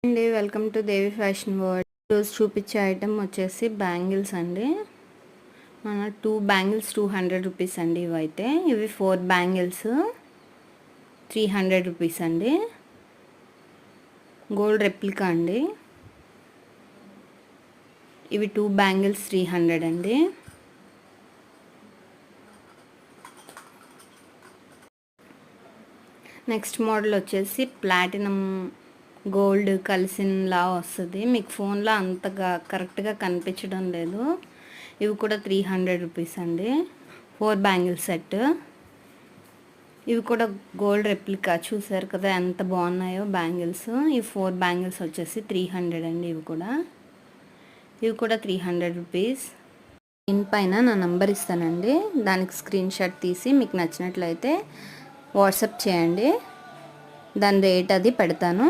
అండి, welcome to Devi fashion world. ఈరోజు చూపించే ఐటెం వచ్చేసి బ్యాంగిల్స్ అండి. మన 2 బ్యాంగిల్స్ 200 రూపీస్ అండి. ఇవైతే ఇవి 4 బ్యాంగిల్స్ 300 రూపీస్ అండి. గోల్డ్ రెప్లికా అండి. ఇవి 2 బ్యాంగిల్స్ 300 అండి. నెక్స్ట్ మోడల్ వచ్చేసి ప్లాటినం గోల్డ్ కలిసినలా వస్తుంది. మీకు ఫోన్లో అంతగా కరెక్ట్గా కనిపించడం లేదు. ఇవి కూడా 300 రూపీస్ అండి. 4 బ్యాంగిల్ సెట్. ఇవి కూడా గోల్డ్ రెప్లికా. చూసారు కదా ఎంత బాగున్నాయో బ్యాంగిల్స్. ఈ 4 బ్యాంగిల్స్ వచ్చేసి 300 అండి. ఇవి కూడా 300 రూపీస్. దీనిపైన నా నంబర్ ఇస్తానండి. దానికి స్క్రీన్ షాట్ తీసి మీకు నచ్చినట్లయితే వాట్సాప్ చేయండి. దాని రేట్ అది పెడతాను.